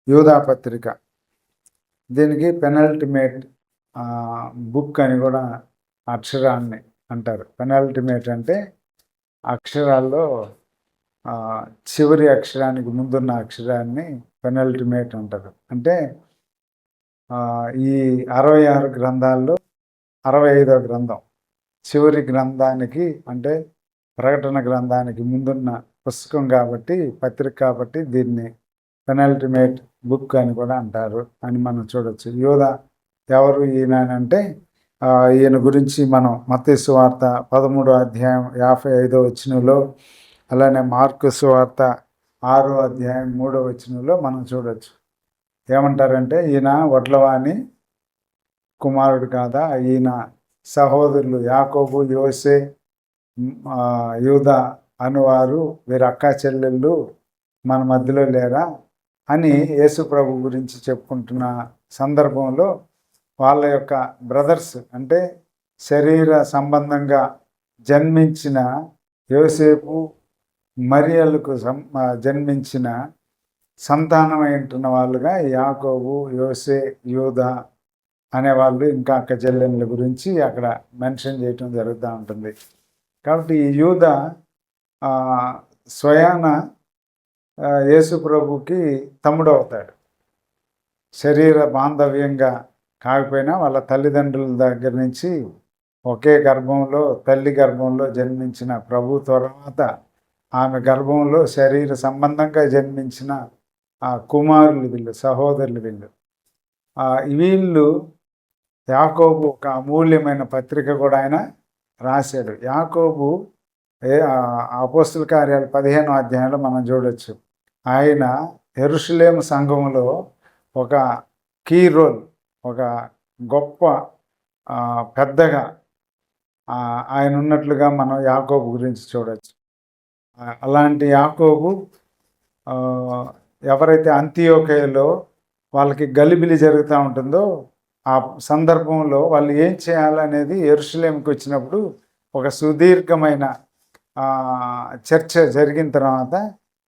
యూదా పత్రిక. దీనికి పెనల్టిమేట్ బుక్ అని కూడా అక్షరాన్ని అంటారు. పెనల్టిమేట్ అంటే అక్షరాల్లో చివరి అక్షరానికి ముందున్న అక్షరాన్ని పెనల్టిమేట్ అంటారు. అంటే ఈ 66 గ్రంథాల్లో 65వ గ్రంథం చివరి గ్రంథానికి, అంటే ప్రకటన గ్రంథానికి ముందున్న పుస్తకం కాబట్టి, పత్రిక కాబట్టి దీన్ని పెనల్టిమేట్ బుక్ అని కూడా అంటారు అని మనం చూడొచ్చు. యూదా ఎవరు ఈయన అంటే, ఈయన గురించి మనం మత్తయి సువార్త 13వ అధ్యాయం 55వ వచనంలో, అలానే మార్కు సువార్త 6వ అధ్యాయం 3వ వచనంలో మనం చూడొచ్చు. ఏమంటారంటే, ఈయన వడ్లవాణి కుమారుడు కాదా, ఈయన సహోదరులు యాకోబు, యోసే, యూదా అనువారు వీరి అక్కా చెల్లెళ్ళు మన మధ్యలో లేరా అని యేసు ప్రభు గురించి చెప్పుకుంటున్న సందర్భంలో వాళ్ళ యొక్క బ్రదర్స్, అంటే శరీర సంబంధంగా జన్మించిన యోసేపు మరియలకు జన్మించిన సంతానమై ఉంటున్న వాళ్ళుగా యాకోబు, యోసే, యూదా అనేవాళ్ళు ఇంకా అక్క చెల్లెళ్ళ గురించి అక్కడ మెన్షన్ చేయటం జరుగుతూ ఉంటుంది. కాబట్టి ఈ యూదా స్వయాన యేసు ప్రభుకి తమ్ముడు అవుతాడు. శరీర బాంధవ్యంగా కాకపోయినా వాళ్ళ తల్లిదండ్రుల దగ్గర నుంచి ఒకే గర్భంలో, తల్లి గర్భంలో జన్మించిన ప్రభు తర్వాత ఆమె గర్భంలో శరీర సంబంధంగా జన్మించిన కుమారులు వీళ్ళు, సహోదరులు వీళ్ళు. వీళ్ళు యాకోబు ఒక అమూల్యమైన పత్రిక కూడా ఆయన రాశాడు. యాకోబు అపోస్తుల కార్యాలు 15వ అధ్యాయంలో మనం చూడొచ్చు. ఆయన యెరూషలేము సంఘంలో ఒక కీ రోల్, ఒక గొప్ప పెద్దగా ఆయన ఉన్నట్లుగా మనం యాకోబు గురించి చూడొచ్చు. అలాంటి యాకోబు ఎవరైతే అంతియోకయలో వాళ్ళకి గలిబిలి జరుగుతూ ఉంటుందో ఆ సందర్భంలో వాళ్ళు ఏం చేయాలనేది యెరూషలేముకి వచ్చినప్పుడు ఒక సుదీర్ఘమైన చర్చ జరిగిన తర్వాత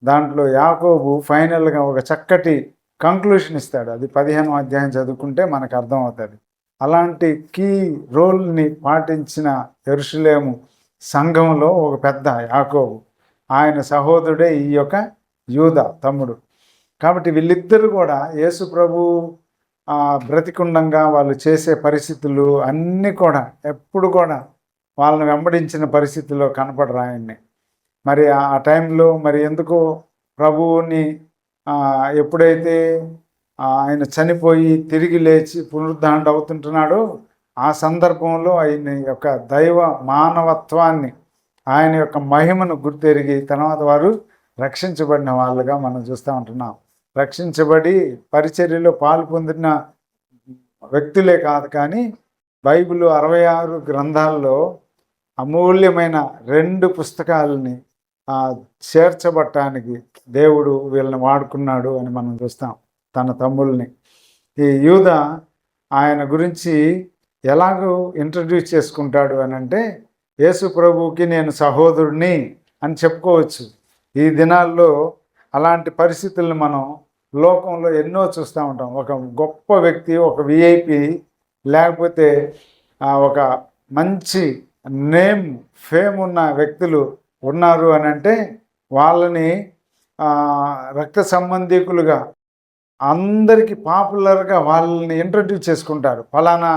దాంట్లో యాకోబు ఫైనల్గా ఒక చక్కటి కంక్లూషన్ ఇస్తాడు. అది 15వ అధ్యాయం చదువుకుంటే మనకు అర్థమవుతుంది. అలాంటి కీ రోల్ని పాటించిన యెరూషలేము సంఘంలో ఒక పెద్ద యాకోబు, ఆయన సహోదరుడే ఈ యొక్క యూదా తమ్ముడు. కాబట్టి వీళ్ళిద్దరు కూడా యేసు ప్రభు బ్రతికుండంగా వాళ్ళు చేసే పరిస్థితులు అన్నీ కూడా ఎప్పుడు కూడా వాళ్ళని వెంబడించిన పరిస్థితుల్లో కనపడరు ఆయన్ని. మరి ఆ టైంలో మరి ఎందుకో ప్రభువుని ఎప్పుడైతే ఆయన చనిపోయి తిరిగి లేచి పునరుద్ధరణ అవుతుంటున్నాడో ఆ సందర్భంలో ఆయన యొక్క దైవ మానవత్వాన్ని, ఆయన యొక్క మహిమను గుర్తెరిగి తర్వాత వారు రక్షించబడిన వాళ్ళుగా మనం చూస్తూ ఉంటున్నాం. రక్షించబడి పరిచర్యలో పాలు పొందిన వ్యక్తులే కాదు, కానీ బైబిల్ 66 గ్రంథాల్లో అమూల్యమైన 2 పుస్తకాలని చేర్చబట్టానికి దేవుడు వీళ్ళని వాడుకున్నాడు అని మనం చూస్తాం, తన తమ్ముల్ని. ఈ యూదా ఆయన గురించి ఎలాగో ఇంట్రడ్యూస్ చేసుకుంటాడు అని అంటే, యేసు ప్రభువుకి నేను సహోదరుడిని అని చెప్పుకోవచ్చు. ఈ దినాల్లో అలాంటి పరిస్థితులను మనం లోకంలో ఎన్నో చూస్తూ ఉంటాం. ఒక గొప్ప వ్యక్తి, ఒక విఐపి, లేకపోతే ఒక మంచి నేమ్, ఫేమ్ ఉన్న వ్యక్తులు ఉన్నారు అని అంటే వాళ్ళని రక్త సంబంధికులుగా అందరికీ పాపులర్గా వాళ్ళని ఇంట్రడ్యూస్ చేసుకుంటారు. ఫలానా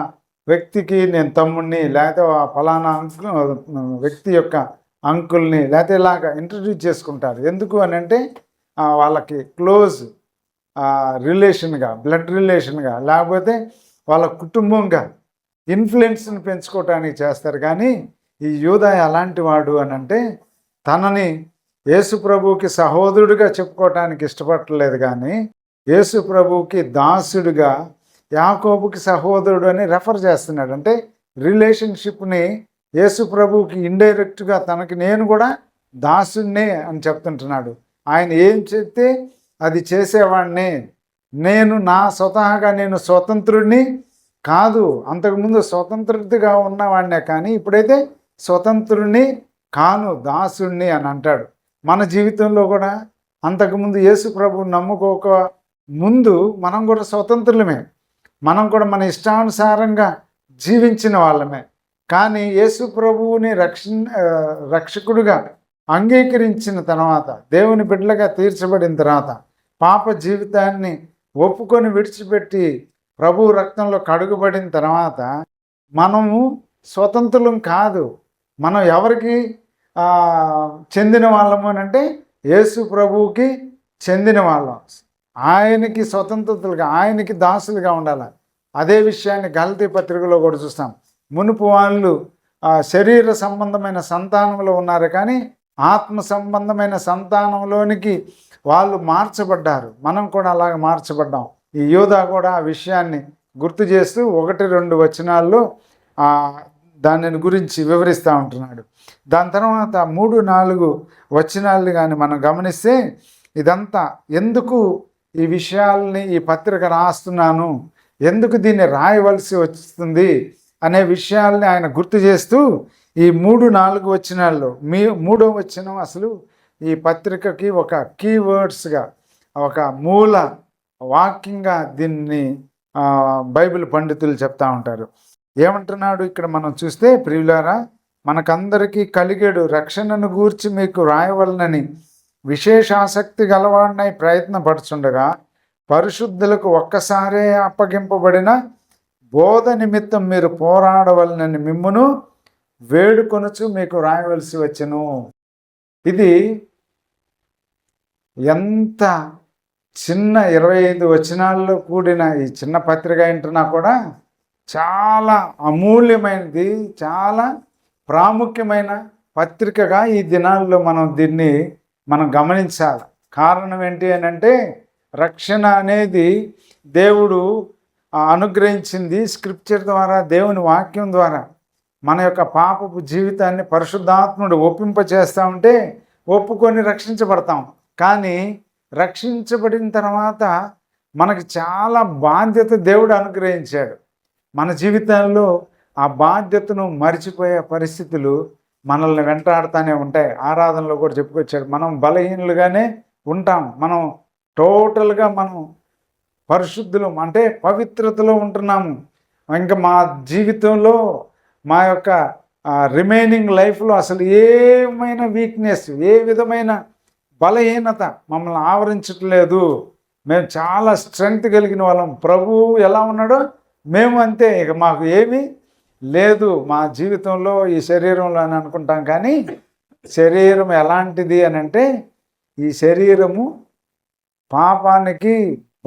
వ్యక్తికి నేను తమ్ముడిని, లేకపోతే ఫలానా వ్యక్తి యొక్క అంకుల్ని, లేకపోతే ఇలాగా ఇంట్రడ్యూస్ చేసుకుంటారు. ఎందుకు అని అంటే వాళ్ళకి క్లోజ్ రిలేషన్గా, బ్లడ్ రిలేషన్గా, లేకపోతే వాళ్ళ కుటుంబంగా ఇన్ఫ్లుయెన్స్ని పెంచుకోవటానికి చేస్తారు. కానీ ఈ యూదా ఎలాంటి వాడు అని అంటే తనని యేసు ప్రభువుకి సహోదరుడిగా చెప్పుకోవటానికి ఇష్టపడలేదు, కానీ యేసు ప్రభువుకి దాసుడిగా యాకోబుకి సహోదరుడు అని రెఫర్ చేస్తున్నాడు. అంటే రిలేషన్షిప్ని యేసు ప్రభువుకి ఇండైరెక్ట్గా తనకి నేను కూడా దాసుడినే అని చెప్తుంటున్నాడు. ఆయన ఏం చెప్తే అది చేసేవాడిని, నేను నా స్వతహాగా నేను స్వతంత్రుడిని కాదు, అంతకుముందు స్వతంత్రుడిగా ఉన్నవాడినే, కానీ ఇప్పుడైతే స్వతంత్రుడిని కాను, దాసుడిని అని అంటాడు. మన జీవితంలో కూడా అంతకుముందు యేసు ప్రభువు నమ్ముకోక ముందు మనం కూడా స్వతంత్రులమే, మనం కూడా మన ఇష్టానుసారంగా జీవించిన వాళ్ళమే. కానీ యేసు ప్రభువుని రక్షకుడుగా అంగీకరించిన తర్వాత, దేవుని బిడ్డలుగా తీర్చబడిన తర్వాత, పాప జీవితాన్ని ఒప్పుకొని విడిచిపెట్టి ప్రభు రక్తంలో కడుగుబడిన తర్వాత మనము స్వతంత్రులం కాదు. మనం ఎవరికి చెందిన వాళ్ళము అని అంటే యేసు ప్రభువుకి చెందిన వాళ్ళం. ఆయనకి స్వతంత్రులుగా, ఆయనకి దాసులుగా ఉండాలి. అదే విషయాన్ని గలతీ పత్రికలో కూడా చూస్తాం. మునుపు వాళ్ళు శరీర సంబంధమైన సంతానంలో ఉన్నారు, కానీ ఆత్మ సంబంధమైన సంతానంలోనికి వాళ్ళు మార్చబడ్డారు. మనం కూడా అలాగ మార్చబడ్డాం. ఈ యోధా కూడా ఆ విషయాన్ని గుర్తు చేస్తూ 1-2 వచనాల్లో దానిని గురించి వివరిస్తూ ఉంటున్నాడు. దాని తర్వాత 3-4 వచనాలు కానీ మనం గమనిస్తే, ఇదంతా ఎందుకు ఈ విషయాల్ని ఈ పత్రిక రాస్తున్నాను, ఎందుకు దీన్ని రాయవలసి వస్తుంది అనే విషయాల్ని ఆయన గుర్తు చేస్తూ ఈ 3-4 వచనాల్లో 3వ వచనం అసలు ఈ పత్రికకి ఒక కీవర్డ్స్గా, ఒక మూల వాక్యంగా దీన్ని బైబిల్ పండితులు చెప్తా ఉంటారు. ఏమంటున్నాడు ఇక్కడ మనం చూస్తే, ప్రియులారా, మనకందరికీ కలిగేడు రక్షణను గూర్చి మీకు రాయవలనని విశేష ఆసక్తి గలవాడినై ప్రయత్నపడుచుండగా, పరిశుద్ధులకు ఒక్కసారే అప్పగింపబడిన బోధ నిమిత్తం మీరు పోరాడవలనని మిమ్మును వేడుకొనుచు మీకు రాయవలసి వచ్చెను. ఇది ఎంత చిన్న 25 వచనాల్లో కూడిన ఈ చిన్న పత్రిక ఏంటున్నా కూడా చాలా అమూల్యమైనది, చాలా ప్రాముఖ్యమైన పత్రికగా ఈ దినాల్లో దీన్ని మనం గమనించాలి. కారణం ఏంటి అని అంటే, రక్షణ అనేది దేవుడు అనుగ్రహించింది స్క్రిప్చర్ ద్వారా, దేవుని వాక్యం ద్వారా. మన యొక్క పాపపు జీవితాన్ని పరిశుద్ధాత్ముడు ఒప్పింపచేస్తూ ఉంటే ఒప్పుకొని రక్షించబడతాం. కానీ రక్షించబడిన తర్వాత మనకి చాలా బాధ్యత దేవుడు అనుగ్రహించాడు. మన జీవితంలో ఆ బాధ్యతను మర్చిపోయే పరిస్థితులు మనల్ని వెంటాడుతూనే ఉంటాయి. ఆరాధనలో కూడా చెప్పుకొచ్చాడు, మనం బలహీనులుగానే ఉంటాం. మనం టోటల్గా మనం పరిశుద్ధులు అంటే పవిత్రతలో ఉంటున్నాము. ఇంకా మా జీవితంలో మా యొక్క రిమైనింగ్ లైఫ్లో అసలు ఏమైనా వీక్నెస్, ఏ విధమైన బలహీనత మమ్మల్ని ఆవరించట్లేదు. మేము చాలా స్ట్రెంగ్త్ కలిగిన వాళ్ళం. ప్రభువు ఎలా ఉన్నాడో మేము అంతే. ఇక మాకు ఏమీ లేదు మా జీవితంలో, ఈ శరీరంలో అని అనుకుంటాం. కానీ శరీరం ఎలాంటిది అని అంటే, ఈ శరీరము పాపానికి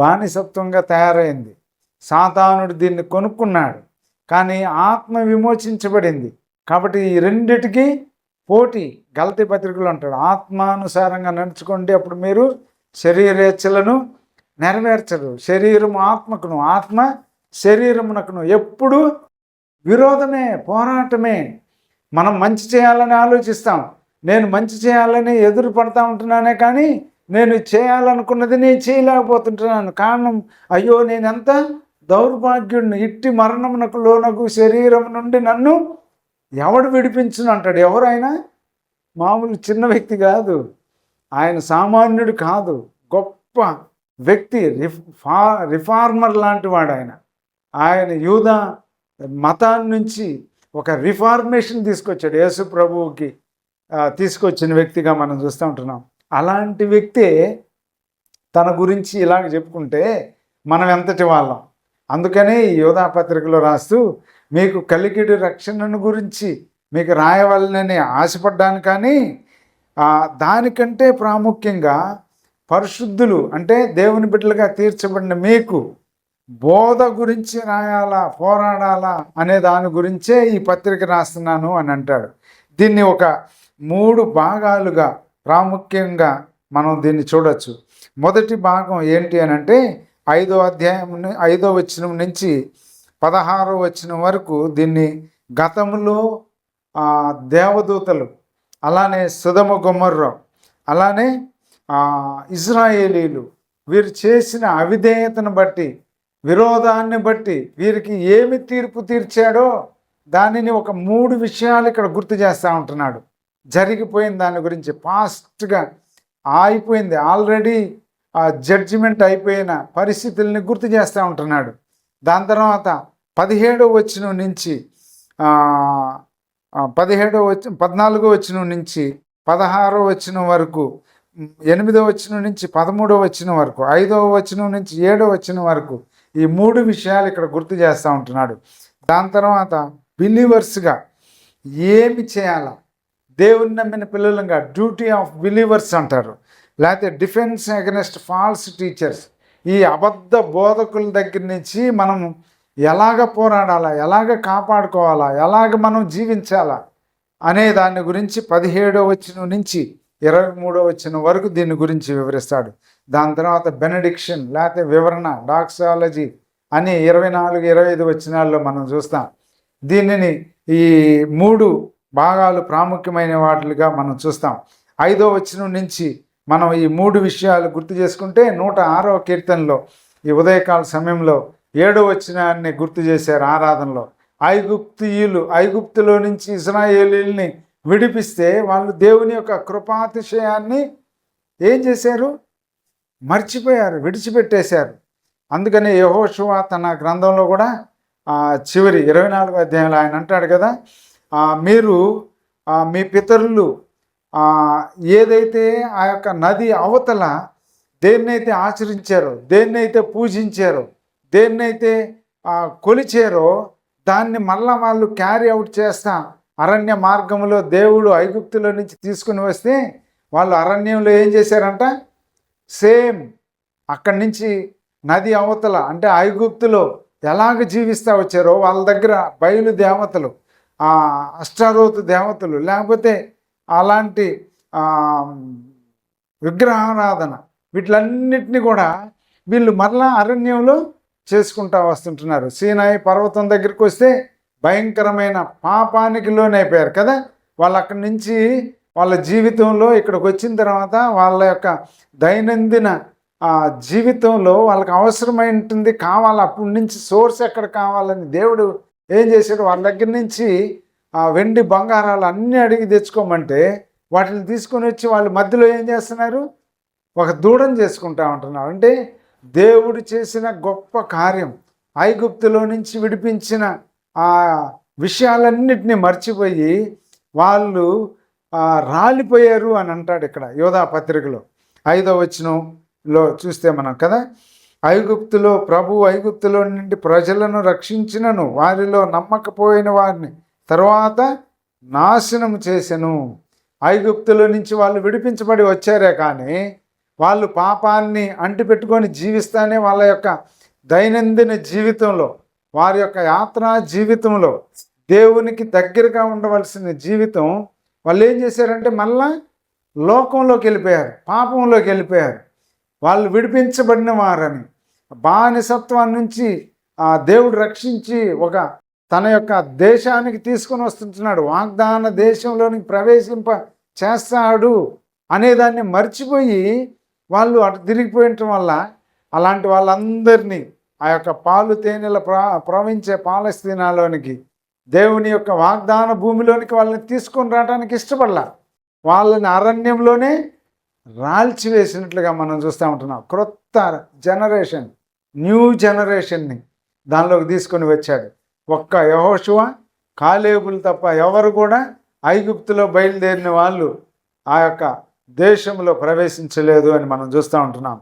బానిసత్వంగా తయారైంది. సాతానుడు దీన్ని కొనుక్కున్నాడు, కానీ ఆత్మ విమోచించబడింది. కాబట్టి ఈ రెండిటికి పోటీ. గలతీ పత్రికలు అంటాడు, ఆత్మానుసారంగా నడుచుకోండి, అప్పుడు మీరు శరీరేచ్ఛలను నెరవేర్చరు. శరీరము ఆత్మకును, ఆత్మ శరీరమునకును ఎప్పుడు విరోధమే, పోరాటమే. మనం మంచి చేయాలని ఆలోచిస్తాం. నేను మంచి చేయాలని ఎదురు పడతా ఉంటున్నానే, కానీ నేను చేయాలనుకున్నది నేను చేయలేకపోతుంటున్నాను. కారణం, అయ్యో నేనెంత దౌర్భాగ్యుడిని, ఇట్టి మరణమునకు లోనకు శరీరం నుండి నన్ను ఎవడు విడిపించును అంటాడు. ఎవరైనా మామూలు చిన్న వ్యక్తి కాదు, ఆయన సామాన్యుడు కాదు, గొప్ప వ్యక్తి, రిఫార్మర్ లాంటి వాడు ఆయన. ఆయన యూదా మతాన్ని నుంచి ఒక రిఫార్మేషన్ తీసుకొచ్చాడు. యేసు ప్రభువుకి తీసుకొచ్చిన వ్యక్తిగా మనం చూస్తూ ఉంటున్నాం. అలాంటి వ్యక్తే తన గురించి ఇలాగ చెప్పుకుంటే మనం ఎంతటి వాళ్ళం. అందుకనే ఈ యోధా పత్రికలో రాస్తూ, మీకు కలిగిడి రక్షణను గురించి మీకు రాయవలనని ఆశపడ్డాను, కానీ దానికంటే ప్రాముఖ్యంగా పరిశుద్ధులు అంటే దేవుని బిడ్డలుగా తీర్చబడిన మీకు బోధ గురించి రాయాలా, పోరాడాలా అనే దాని గురించే ఈ పత్రిక రాస్తున్నాను అని అంటాడు. దీన్ని ఒక 3 భాగాలుగా ప్రాముఖ్యంగా మనం దీన్ని చూడొచ్చు. మొదటి భాగం ఏంటి అని అంటే, 5వ అధ్యాయం 5వ వచనం నుంచి 16వ వచనం వరకు దీన్ని గతంలో దేవదూతలు, అలానే సొదొమ గొమొర్ర, అలానే ఇజ్రాయేలీలు వీరు చేసిన అవిధేయతను బట్టి, విరోధాన్ని బట్టి వీరికి ఏమి తీర్పు తీర్చాడో దానిని ఒక 3 విషయాలు ఇక్కడ గుర్తు చేస్తూ ఉంటున్నాడు. జరిగిపోయిన దాని గురించి, పాస్ట్గా అయిపోయింది, ఆల్రెడీ ఆ జడ్జిమెంట్ అయిపోయిన పరిస్థితుల్ని గుర్తు చేస్తూ ఉంటున్నాడు. దాని తర్వాత 17వ వచనం నుంచి 14వ వచనం నుంచి 16వ వచనం వరకు, 8వ వచనం నుంచి 13వ వచనం వరకు, 5వ వచనం నుంచి 7వ వచనం వరకు ఈ 3 విషయాలు ఇక్కడ గుర్తు చేస్తూ ఉంటున్నాడు. దాని తర్వాత బిలీవర్స్గా ఏమి చేయాలా, దేవుని నమ్మిన పిల్లలుగా డ్యూటీ ఆఫ్ బిలీవర్స్ అంటారు, లేకపోతే డిఫెన్స్ అగెనెస్ట్ ఫాల్స్ టీచర్స్. ఈ అబద్ధ బోధకుల దగ్గర నుంచి మనం ఎలాగ పోరాడాలా, ఎలాగ కాపాడుకోవాలా, ఎలాగ మనం జీవించాలా అనే దాని గురించి 17వ వచనం నుంచి 23వ వచనం వరకు దీని గురించి వివరిస్తాడు. దాని తర్వాత బెనడిక్షన్ లేకపోతే వివరణ, డాక్సాలజీ అని 24, 25 వచనాల్లో మనం చూస్తాం. దీనిని ఈ 3 భాగాలు ప్రాముఖ్యమైన వాటిగా మనం చూస్తాం. 5వ వచనం నుంచి మనం ఈ 3 విషయాలు గుర్తు చేసుకుంటే 106వ కీర్తనలో ఈ ఉదయకాల సమయంలో 7వ వచనాన్ని గుర్తు చేశారు ఆరాధనలో. ఐగుప్తులో నుంచి ఇశ్రాయేలీయుల్ని విడిపిస్తే వాళ్ళు దేవుని యొక్క కృపాతిశయాన్ని ఏం చేశారు, మర్చిపోయారు, విడిచిపెట్టేశారు. అందుకని యెహోషువ తన గ్రంథంలో కూడా చివరి 24వ అధ్యాయంలో ఆయన అంటాడు కదా, మీరు మీ పితరులు ఏదైతే ఆ యొక్క నది అవతల దేన్నైతే ఆచరించారో, దేన్నైతే పూజించారో, దేన్నైతే కొలిచారో దాన్ని మళ్ళా వాళ్ళు క్యారీ అవుట్ చేస్తా అరణ్య మార్గంలో దేవుడు ఐగుప్తులో నుంచి తీసుకుని వస్తే వాళ్ళు అరణ్యంలో ఏం చేశారంట, సేమ్ అక్కడి నుంచి నది అవతల అంటే ఐగుప్తులో ఎలాగ జీవిస్తూ వచ్చారో వాళ్ళ దగ్గర బయలు దేవతలు, అష్టారోతు దేవతలు, లేకపోతే అలాంటి విగ్రహారాధన, వీటిలన్నిటినీ కూడా వీళ్ళు మరలా అరణ్యంలో చేసుకుంటూ వస్తుంటున్నారు. సీనాయి పర్వతం దగ్గరికి వస్తే భయంకరమైన పాపానికి లోనైపోయారు కదా. వాళ్ళు అక్కడి నుంచి వాళ్ళ జీవితంలో ఇక్కడికి వచ్చిన తర్వాత వాళ్ళ యొక్క దైనందిన జీవితంలో వాళ్ళకి అవసరమైంటుంది కావాలి. అప్పటి నుంచి సోర్స్ ఎక్కడ కావాలని దేవుడు ఏం చేశాడు, వాళ్ళ దగ్గర నుంచి వెండి బంగారాలు అన్నీ అడిగి తెచ్చుకోమంటే వాటిని తీసుకొని వచ్చి వాళ్ళ మధ్యలో ఏం చేస్తున్నారు, ఒక దూడను చేసుకుంటా ఉంటున్నారు. అంటే దేవుడు చేసిన గొప్ప కార్యం, ఐగుప్తులో నుంచి విడిపించిన ఆ విషయాలన్నిటినీ మర్చిపోయి వాళ్ళు రాలిపోయారు అని అంటాడు ఇక్కడ యోధా పత్రికలో 5వ వచనంలో చూస్తే మనం కదా. ఐగుప్తులో నుండి ప్రజలను రక్షించినను వారిలో నమ్మకపోయిన వారిని తర్వాత నాశనం చేసెను. ఐగుప్తులో నుంచి వాళ్ళు విడిపించబడి వచ్చారే కానీ వాళ్ళు పాపాన్ని అంటిపెట్టుకొని జీవిస్తానే వాళ్ళ యొక్క దైనందిన జీవితంలో, వారి యొక్క యాత్రా జీవితంలో దేవునికి దగ్గరగా ఉండవలసిన జీవితం వాళ్ళు ఏం చేశారంటే మళ్ళా లోకంలోకి వెళ్ళిపోయారు, పాపంలోకి వెళ్ళిపోయారు. వాళ్ళు విడిపించబడిన వారని బానిసత్వం నుంచి దేవుడు రక్షించి ఒక తన యొక్క దేశానికి తీసుకొని వస్తుంటున్నాడు, వాగ్దాన దేశంలోనికి ప్రవేశింప చేస్తాడు అనేదాన్ని మర్చిపోయి వాళ్ళు అటు తిరిగిపోయటం వల్ల అలాంటి వాళ్ళందరినీ ఆ యొక్క పాలు తేనెల ప్రవహించే పాలస్తీనాలోనికి, దేవుని యొక్క వాగ్దాన భూమిలోనికి వాళ్ళని తీసుకొని రావడానికి ఇష్టపడలా. వాళ్ళని అరణ్యంలోనే రాల్చివేసినట్లుగా మనం చూస్తూ ఉంటున్నాం. క్రొత్త జనరేషన్, న్యూ జనరేషన్ని దానిలోకి తీసుకొని వచ్చాడు. ఒక్క యెహోషువ, కాలేబులు తప్ప ఎవరు కూడా ఐగుప్తులో బయలుదేరిన వాళ్ళు ఆ యొక్క దేశంలో ప్రవేశించలేదు అని మనం చూస్తూ ఉంటున్నాం.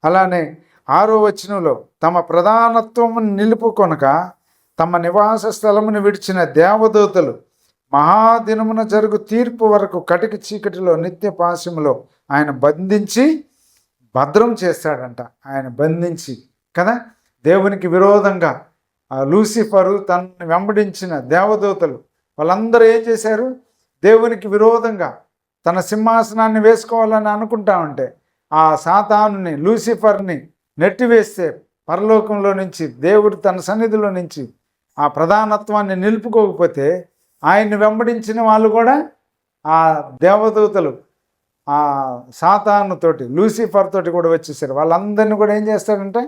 అలానే 6వ వచనంలో తమ ప్రధానత్వము నిలుపుకొనక తమ నివాస స్థలమును విడిచిన దేవదూతలు మహాదినమున జరుగు తీర్పు వరకు కటిక చీకటిలో నిత్య పాశములో ఆయన బంధించి భద్రం చేస్తాడంట. ఆయన బంధించి కదా, దేవునికి విరోధంగా లూసిఫరు తనని వెంబడించిన దేవదూతలు వాళ్ళందరూ ఏం చేశారు, దేవునికి విరోధంగా తన సింహాసనాన్ని వేసుకోవాలని అనుకుంటా ఉంటే ఆ సాతానుని, లూసిఫర్ని నెట్టివేస్తే పరలోకంలో నుంచి దేవుడు తన సన్నిధిలో నుంచి ఆ ప్రధానత్వాన్ని నిలుపుకోకపోతే ఆయన్ని వెంబడించిన వాళ్ళు కూడా ఆ దేవదూతలు ఆ సాతానుతోటి, లూసిఫర్ తోటి కూడా వచ్చేసారు. వాళ్ళందరినీ కూడా ఏం చేస్తారంటే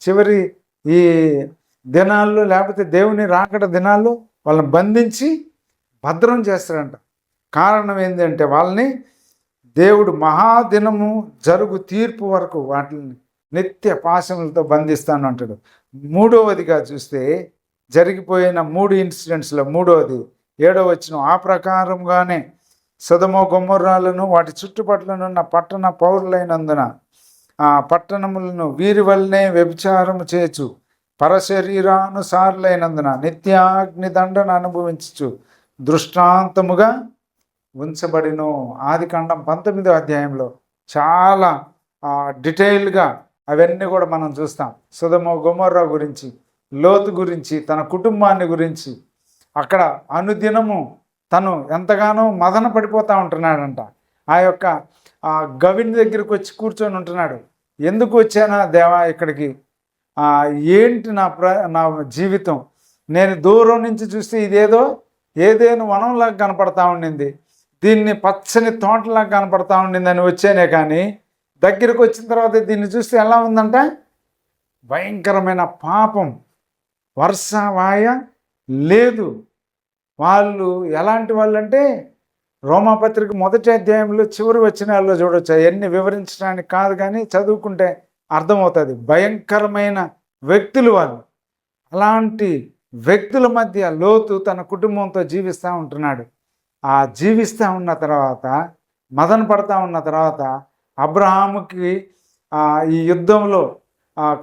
చివరి ఈ దినాల్లో లేకపోతే దేవుని రాకడ దినాల్లో వాళ్ళని బంధించి భద్రం చేస్తారంట. కారణం ఏంటంటే వాళ్ళని దేవుడు మహాదినము జరుగు తీర్పు వరకు వాటిని నిత్య పాశములతో బంధిస్తాను అంటాడు. మూడవదిగా చూస్తే జరిగిపోయిన 3 ఇన్సిడెంట్స్లో మూడవది 7వ వచనం, ఆ ప్రకారంగానే సొదొమ గొమొర్రాలను వాటి చుట్టుపట్లనున్న పట్టణ పౌరులైనందున ఆ పట్టణములను వీరి వల్లనే వ్యభిచారము చేయొచ్చు పరశరీరానుసారులైనందున నిత్యాగ్ని దండను అనుభవించచ్చు దృష్టాంతముగా ఉంచబడిను. ఆదికాండం 19వ అధ్యాయంలో చాలా డీటెయిల్గా అవన్నీ కూడా మనం చూస్తాం. సొదొమ గొమొర్రా గురించి, లోతు గురించి, తన కుటుంబాన్ని గురించి. అక్కడ అనుదినము తను ఎంతగానో మదన పడిపోతూ ఉంటున్నాడంట. ఆ యొక్క గవిని దగ్గరికి వచ్చి కూర్చొని ఉంటున్నాడు. ఎందుకు వచ్చానా దేవా ఇక్కడికి, ఏంటి నా జీవితం, నేను దూరం నుంచి చూస్తే ఇదేదో ఏదేను వనంలాగా కనపడతా ఉండింది, దీన్ని పచ్చని తోటలాగా కనపడతా ఉండింది అని వచ్చానే, కానీ దగ్గరికి వచ్చిన తర్వాత దీన్ని చూస్తే ఎలా ఉందంట, భయంకరమైన పాపం, వర్ష వాయ లేదు. వాళ్ళు ఎలాంటి వాళ్ళు అంటే రోమాపత్రిక 1వ అధ్యాయంలో చివరి వచనాల్లో చూడవచ్చు. అవన్నీ వివరించడానికి కాదు, కానీ చదువుకుంటే అర్థమవుతుంది. భయంకరమైన వ్యక్తులు వాళ్ళు. అలాంటి వ్యక్తుల మధ్య లోతు తన కుటుంబంతో జీవిస్తూ ఉంటున్నాడు. ఆ జీవిస్తూ ఉన్న తర్వాత, మదన పడతా ఉన్న తర్వాత, అబ్రహాముకి ఈ యుద్ధంలో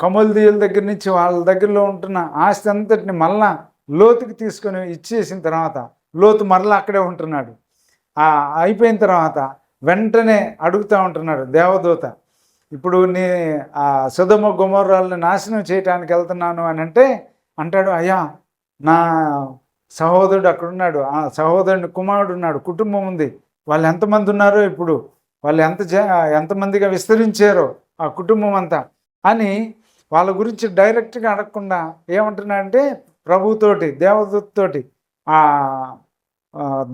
కమల్దీయుల దగ్గర నుంచి వాళ్ళ దగ్గరలో ఉంటున్న ఆస్తి అంతటిని మళ్ళా లోతుకి తీసుకొని ఇచ్చేసిన తర్వాత లోతు మరలా అక్కడే ఉంటున్నాడు. అయిపోయిన తర్వాత వెంటనే అడుగుతూ ఉంటున్నాడు దేవదూత, ఇప్పుడు నీ సొదొమ గొమొర్రాలను నాశనం చేయడానికి వెళ్తున్నాను అని అంటాడు, అయ్యా నా సహోదరుడు అక్కడున్నాడు, ఆ సహోదరుని కుమారుడు ఉన్నాడు, కుటుంబం ఉంది, వాళ్ళు ఎంతమంది ఉన్నారో, ఇప్పుడు వాళ్ళు ఎంతమందిగా విస్తరించారో ఆ కుటుంబం అంతా అని వాళ్ళ గురించి డైరెక్ట్గా అడగకుండా ఏమంటున్నాడంటే ప్రభుతోటి, దేవదూతతోటి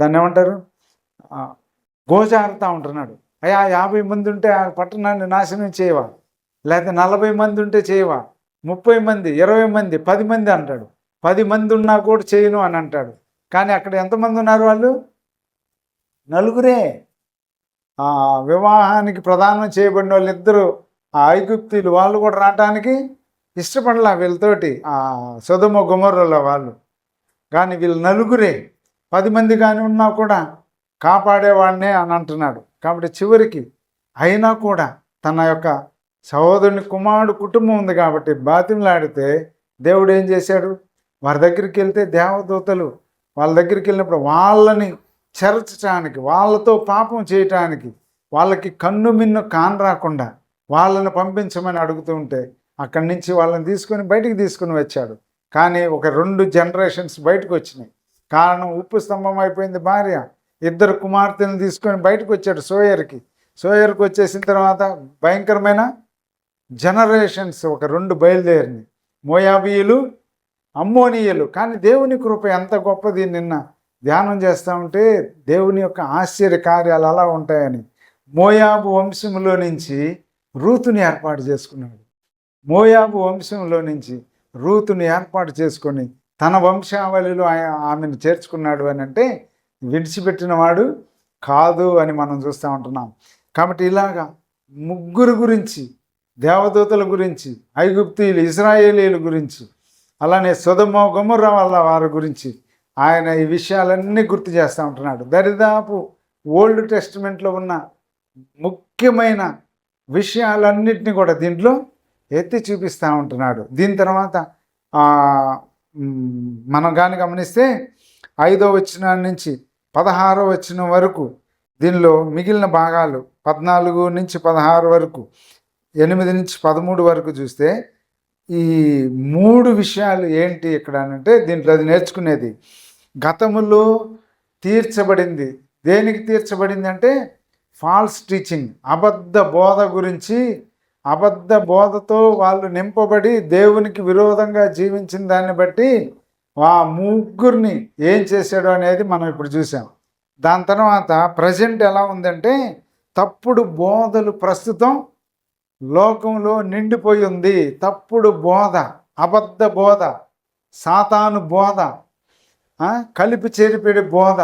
దాన్ని ఏమంటారు, గోజారుతూ ఉంటున్నాడు. అయ్యా 50 మంది ఉంటే ఆ పట్టణాన్ని నాశనం చేయవా, లేకపోతే 40 మంది ఉంటే చేయవా, 30 మంది, 20 మంది, 10 మంది అంటాడు. 10 మంది ఉన్నా కూడా చేయను అని అంటాడు. కానీ అక్కడ ఎంతమంది ఉన్నారు, వాళ్ళు నలుగురే. వివాహానికి ప్రదానం చేయబడిన వాళ్ళిద్దరూ ఐగుప్తీయులు, వాళ్ళు కూడా రావటానికి ఇష్టపడలా వీళ్ళతోటి, సొదొమ గొమొర్రాలో వాళ్ళు. కానీ వీళ్ళు నలుగురే, 10 మంది కానీ ఉన్నా కూడా కాపాడేవాడినే అని అంటున్నాడు. కాబట్టి చివరికి అయినా కూడా తన యొక్క సహోదరుని కుమారుడు కుటుంబం ఉంది కాబట్టి బాతిమలాడితే దేవుడు ఏం చేశాడు, వారి దగ్గరికి వెళ్తే దేవదూతలు వాళ్ళ దగ్గరికి వెళ్ళినప్పుడు వాళ్ళని చెరచడానికి, వాళ్ళతో పాపం చేయటానికి, వాళ్ళకి కన్ను మిన్ను కానరాకుండా వాళ్ళని పంపించమని అడుగుతూ ఉంటే అక్కడి నుంచి వాళ్ళని బయటికి తీసుకుని వచ్చాడు. కానీ ఒక 2 జనరేషన్స్ బయటకు వచ్చినాయి. కారణం ఉప్పు స్తంభం అయిపోయింది భార్య. 2 కుమార్తెలను తీసుకొని బయటకు వచ్చాడు సోయర్కి వచ్చేసిన తర్వాత భయంకరమైన జనరేషన్స్ ఒక 2 బయలుదేరినాయి, మోయాబీయులు, అమ్మోనీయులు. కానీ దేవుని కృప ఎంత గొప్పది. నిన్న ధ్యానం చేస్తూ ఉంటే దేవుని యొక్క ఆశ్చర్య కార్యాలు అలా ఉంటాయని. మోయాబు వంశంలో నుంచి రూతుని ఏర్పాటు చేసుకున్నాడు. మోయాబు వంశంలో నుంచి రూతుని ఏర్పాటు చేసుకొని తన వంశావళిలో ఆమెను చేర్చుకున్నాడు అని అంటే విడిచిపెట్టిన వాడు కాదు అని మనం చూస్తూ ఉంటున్నాం. కాబట్టి ఇలాగా ముగ్గురు గురించి, దేవదూతల గురించి, ఐగుప్తీయులు, ఇశ్రాయేలీయుల గురించి, అలానే సొదొమ గొమొర్రా వాళ్ళ వారి గురించి ఆయన ఈ విషయాలన్నీ గుర్తు చేస్తూ ఉంటున్నాడు. దరిదాపు ఓల్డ్ టెస్టిమెంట్లో ఉన్న ముఖ్యమైన విషయాలన్నింటినీ కూడా దీంట్లో ఎత్తి చూపిస్తూ ఉంటున్నాడు. దీని తర్వాత మనం కానీ గమనిస్తే 5వ వచనం నుంచి 16వ వచనం వరకు దీనిలో మిగిలిన భాగాలు 14 నుంచి 16 వరకు, 8 నుంచి 13 వరకు చూస్తే ఈ 3 విషయాలు ఏంటి ఇక్కడ అంటే దీంట్లో అది నేర్చుకునేది గతములో తీర్చబడింది. దేనికి తీర్చబడింది అంటే ఫాల్స్ టీచింగ్, అబద్ధ బోధ గురించి. అబద్ధ బోధతో వాళ్ళు నింపబడి దేవునికి విరోధంగా జీవించిన దాన్ని బట్టి ఆ ముగ్గురిని ఏం చేశాడు అనేది మనం ఇప్పుడు చూసాం. దాని తర్వాత ప్రజెంట్ ఎలా ఉందంటే తప్పుడు బోధలు ప్రస్తుతం లోకంలో నిండిపోయి ఉంది. తప్పుడు బోధ, అబద్ధ బోధ, సాతాను బోధ, కలిపి చేరిపేడి బోధ,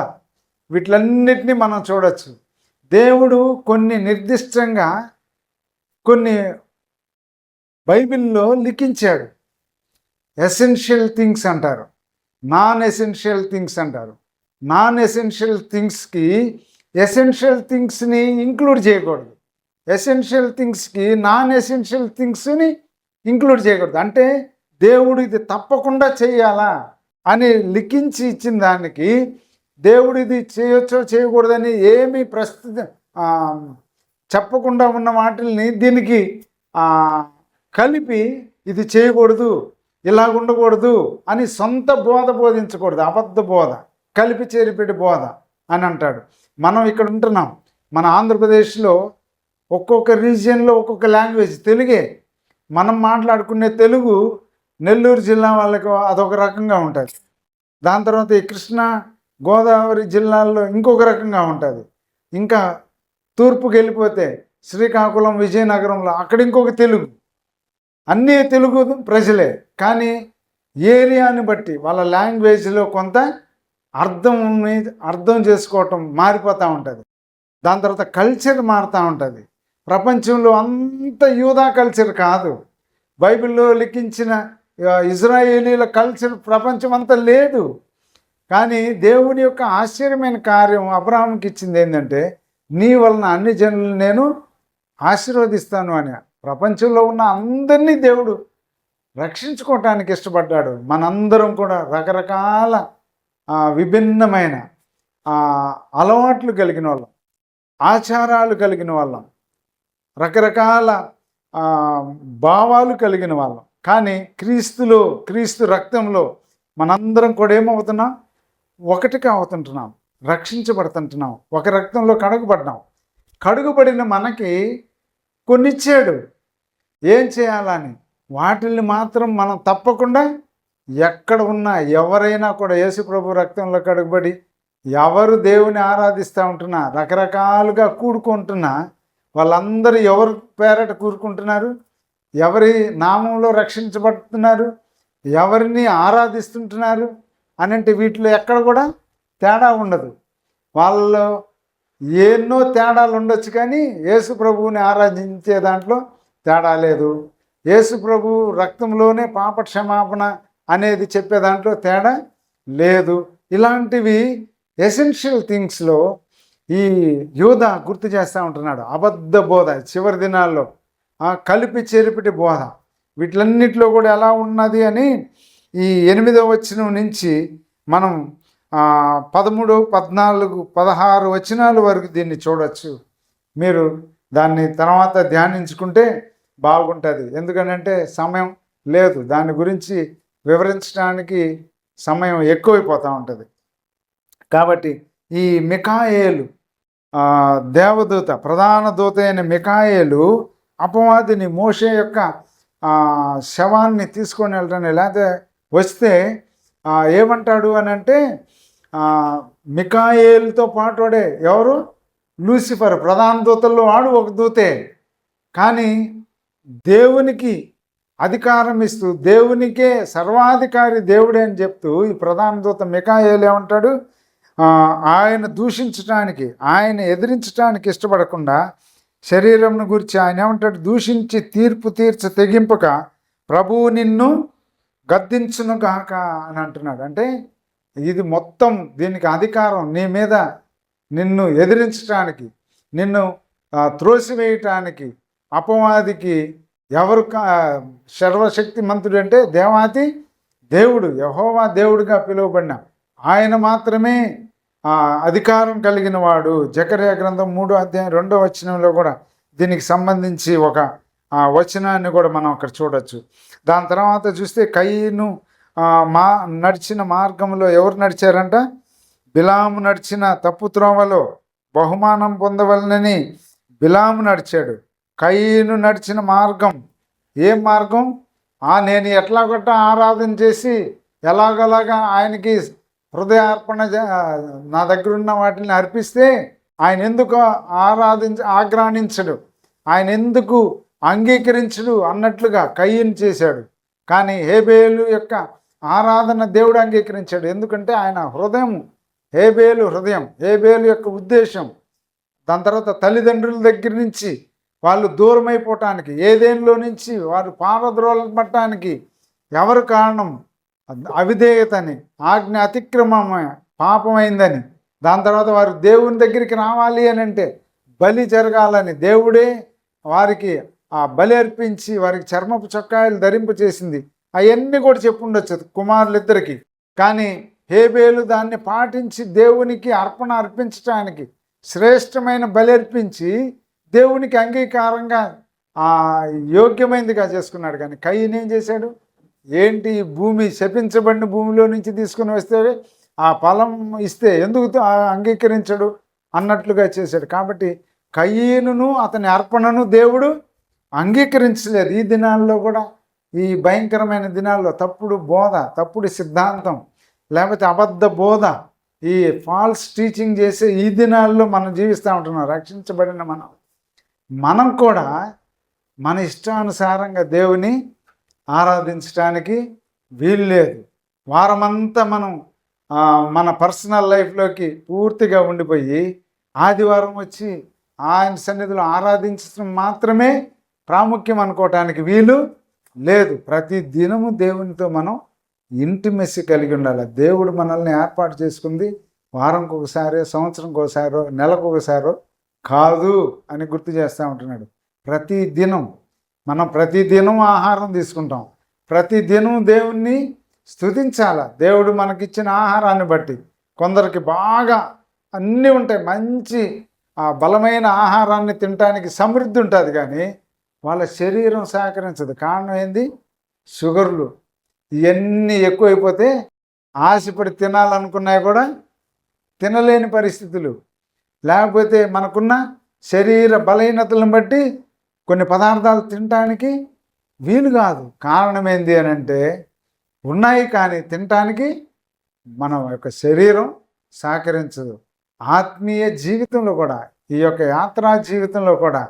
వీటిలన్నిటినీ మనం చూడొచ్చు. దేవుడు కొన్ని నిర్దిష్టంగా కొన్ని బైబిల్లో లిఖించాడు. ఎసెన్షియల్ థింగ్స్ అంటారు, నాన్ ఎసెన్షియల్ థింగ్స్ అంటారు. నాన్ ఎసెన్షియల్ థింగ్స్కి ఎసెన్షియల్ థింగ్స్ని ఇంక్లూడ్ చేయకూడదు, ఎసెన్షియల్ థింగ్స్కి నాన్ ఎసెన్షియల్ థింగ్స్ని ఇంక్లూడ్ చేయకూడదు. అంటే దేవుడు ఇది తప్పకుండా చేయాలా అని లిఖించి ఇచ్చిన దానికి దేవుడు ఇది చేయొచ్చో చేయకూడదని ఏమీ చెప్పకుండా ఉన్న వాటిల్ని దీనికి కలిపి ఇది చేయకూడదు, ఇలాగ ఉండకూడదు అని సొంత బోధ బోధించకూడదు, అబద్ధ బోధ, కలిపి చేరిపెట్టి బోధ అని అంటాడు. మనం ఇక్కడ ఉంటున్నాం, మన ఆంధ్రప్రదేశ్లో ఒక్కొక్క రీజియన్లో ఒక్కొక్క లాంగ్వేజ్, తెలుగే. మనం మాట్లాడుకునే తెలుగు నెల్లూరు జిల్లా వాళ్ళకి అదొక రకంగా ఉంటుంది. దాని తర్వాత ఈ కృష్ణా గోదావరి జిల్లాల్లో ఇంకొక రకంగా ఉంటుంది. ఇంకా తూర్పుకి వెళ్ళిపోతే శ్రీకాకుళం విజయనగరంలో అక్కడ ఇంకొక తెలుగు. అన్నీ తెలుగు ప్రజలే, కానీ ఏరియాని బట్టి వాళ్ళ లాంగ్వేజ్లో కొంత అర్థం చేసుకోవటం మారిపోతూ ఉంటుంది. దాని తర్వాత కల్చర్ మారుతూ ఉంటుంది. ప్రపంచంలో అంత యూదా కల్చర్ కాదు, బైబిల్లో లిఖించిన ఇజ్రాయేలీల కల్చర్ ప్రపంచం అంతా లేదు. కానీ దేవుని యొక్క ఆశ్చర్యమైన కార్యం అబ్రహాంకి ఇచ్చింది ఏంటంటే, నీ వలన అన్ని జనులను నేను ఆశీర్వదిస్తాను అని. ప్రపంచంలో ఉన్న అందరినీ దేవుడు రక్షించుకోవటానికి ఇష్టపడ్డాడు. మనందరం కూడా రకరకాల విభిన్నమైన అలవాట్లు కలిగిన వాళ్ళం, ఆచారాలు కలిగిన వాళ్ళం, రకరకాల భావాలు కలిగిన వాళ్ళం. కానీ క్రీస్తు రక్తంలో మనందరం కూడా ఏమవుతున్నాం? ఒకటిగా అవుతుంటున్నాం, రక్షించబడుతుంటున్నాం, ఒక రక్తంలో కడుగుబడ్డాం. కడుగుబడిన మనకి కొన్నిచ్చాడు, ఏం చేయాలని. వాటిల్ని మాత్రం మనం తప్పకుండా ఎక్కడ ఉన్నా ఎవరైనా కూడా యేసు ప్రభు రక్తంలో కడుగుబడి ఎవరు దేవుని ఆరాధిస్తూ ఉంటున్నా, రకరకాలుగా కూడుకుంటున్నా, వాళ్ళందరూ ఎవరు పేరట కూరుకుంటున్నారు, ఎవరి నామంలో రక్షించబడుతున్నారు, ఎవరిని ఆరాధిస్తుంటున్నారు అనంటే వీటిలో ఎక్కడ కూడా తేడా ఉండదు. వాళ్ళలో ఎన్నో తేడాలు ఉండొచ్చు, కానీ యేసు ప్రభువుని ఆరాధించే దాంట్లో తేడా లేదు. యేసు ప్రభు రక్తంలోనే పాప క్షమాపణ అనేది చెప్పే దాంట్లో తేడా లేదు. ఇలాంటివి ఎసెన్షియల్ థింగ్స్లో ఈ యూదా గుర్తు చేస్తూ ఉంటున్నాడు. అబద్ధ బోధ, చివరి దినాల్లో కలిపి చేరిపిటి బోధ, వీటిలన్నిటిలో కూడా ఎలా ఉన్నది అని ఈ 8వ వచనం నుంచి మనం 13, 14, 16 వచనాల వరకు దీన్ని చూడవచ్చు. మీరు దాన్ని తర్వాత ధ్యానించుకుంటే బాగుంటుంది. ఎందుకంటే సమయం లేదు, దాని గురించి వివరించడానికి సమయం ఎక్కువైపోతూ ఉంటుంది. కాబట్టి ఈ మిఖాయేలు దేవదూత, ప్రధాన దూత అయిన మిఖాయేలు అపవాదిని, మోషే యొక్క శవాన్ని తీసుకొని వెళ్ళటాన్ని లేకపోతే వస్తే ఏమంటాడు అని అంటే, మిఖాయేలుతో పాటు వాడే ఎవరు? లూసిఫర్. ప్రధాన దూతల్లో వాడు ఒక దూతే, కానీ దేవునికి అధికారం ఇస్తూ దేవునికే సర్వాధికారి దేవుడే అని చెప్తూ ఈ ప్రధాన దూత మిఖాయేలు ఏమంటాడు? ఆయన దూషించటానికి, ఆయన ఎదిరించడానికి ఇష్టపడకుండా శరీరంను గురించి ఆయన ఏమంటాడు? దూషించి తీర్పు తెగింపక ప్రభువు నిన్ను గద్దించును గాక అని అంటున్నాడు. అంటే ఇది మొత్తం దీనికి అధికారం నీ మీద, నిన్ను ఎదిరించడానికి, నిన్ను త్రోసివేయటానికి అపవాదికి ఎవరు సర్వశక్తి మంతుడు అంటే దేవాతి దేవుడు, యెహోవా దేవుడిగా పిలువబడిన ఆయన మాత్రమే అధికారం కలిగిన వాడు. జకర్యా గ్రంథం 3వ అధ్యాయం 2వ వచనంలో కూడా దీనికి సంబంధించి ఒక వచనాన్ని కూడా మనం అక్కడ చూడొచ్చు. దాని తర్వాత చూస్తే కయీను నడిచిన మార్గంలో ఎవరు నడిచారంట? బిలాము నడిచిన తప్పు త్రోవలో బహుమానం పొందవలనని బిలాము నడిచాడు. కయీను నడిచిన మార్గం ఏం మార్గం? నేను ఎట్లాగొట్ట ఆరాధన చేసి ఎలాగలాగా ఆయనకి హృదయార్పణ నా దగ్గర ఉన్న వాటిని అర్పిస్తే ఆయన ఎందుకు ఆగ్రాణించడు, ఆయన ఎందుకు అంగీకరించడు అన్నట్లుగా కయీను చేశాడు. కానీ హేబేలు యొక్క ఆరాధన దేవుడు అంగీకరించాడు. ఎందుకంటే ఆయన హృదయం, హేబేలు హృదయం, హేబేలు యొక్క ఉద్దేశం దాని తర్వాత తల్లిదండ్రుల దగ్గర నుంచి వాళ్ళు దూరం అయిపోవటానికి, ఏదేనిలో నుంచి వారు పారద్రోలబట్టడానికి ఎవరు కారణం? అవిధేయతని, ఆజ్ఞ అతిక్రమమే పాపమైందని. దాని తర్వాత వారు దేవుని దగ్గరికి రావాలి అని అంటే బలి జరగాలని దేవుడే వారికి ఆ బలి అర్పించి వారికి చర్మపు చొక్కాయలు ధరింప చేసింది. అవన్నీ కూడా చెప్పుండొచ్చు కుమారులిద్దరికి. కానీ హేబేలు దాన్ని పాటించి దేవునికి అర్పణ అర్పించడానికి శ్రేష్టమైన బలి అర్పించి దేవునికి అంగీకారంగా యోగ్యమైనదిగా చేసుకున్నాడు. కానీ కయ్యను ఏం చేశాడు? ఏంటి, భూమి శపించబడిన భూమిలో నుంచి తీసుకుని వస్తే ఆ ఫలం ఇస్తే ఎందుకు అంగీకరించడు అన్నట్లుగా చేశాడు. కాబట్టి కయ్యనును అతని అర్పణను దేవుడు అంగీకరించలేదు. ఈ దినాల్లో కూడా, ఈ భయంకరమైన దినాల్లో తప్పుడు బోధ, తప్పుడు సిద్ధాంతం, లేకపోతే అబద్ధ బోధ, ఈ ఫాల్స్ టీచింగ్ చేసే ఈ దినాల్లో మనం జీవిస్తూ ఉంటున్నాం. రక్షించబడిన మనం కూడా మన ఇష్టానుసారంగా దేవుని ఆరాధించడానికి వీలు లేదు. వారమంతా మనం మన పర్సనల్ లైఫ్లోకి పూర్తిగా ఉండిపోయి ఆదివారం వచ్చి ఆయన సన్నిధిలో ఆరాధించడం మాత్రమే ప్రాముఖ్యం అనుకోవటానికి వీలు లేదు. ప్రతి దినము దేవునితో మనం ఇంటిమెస్సి కలిగి ఉండాలి. దేవుడు మనల్ని ఏర్పాటు చేసుకుంది వారంకి ఒకసారి, సంవత్సరంకి ఒకసారో, నెలకు ఒకసారో కాదు అని గుర్తు చేస్తూ ఉంటున్నాడు. ప్రతిదినం ఆహారం తీసుకుంటాం. ప్రతిదినం దేవుణ్ణి స్తుతించాల. దేవుడు మనకిచ్చిన ఆహారాన్ని బట్టి కొందరికి బాగా అన్నీ ఉంటాయి, మంచి బలమైన ఆహారాన్ని తినటానికి సమృద్ధి ఉంటుంది, కానీ వాళ్ళ శరీరం సహకరించదు. కారణం ఏంది? షుగర్లు ఇవన్నీ ఎక్కువైపోతే ఆశపడి తినాలనుకున్నాయి కూడా తినలేని పరిస్థితులు, లేకపోతే మనకున్న శరీర బలహీనతలను బట్టి కొన్ని పదార్థాలు తినటానికి వీలు కాదు. కారణం ఏంది అని అంటే ఉన్నాయి, కానీ తినటానికి మన యొక్క శరీరం సహకరించదు. ఆత్మీయ జీవితంలో కూడా, ఈ యొక్క యాత్రా జీవితంలో కూడా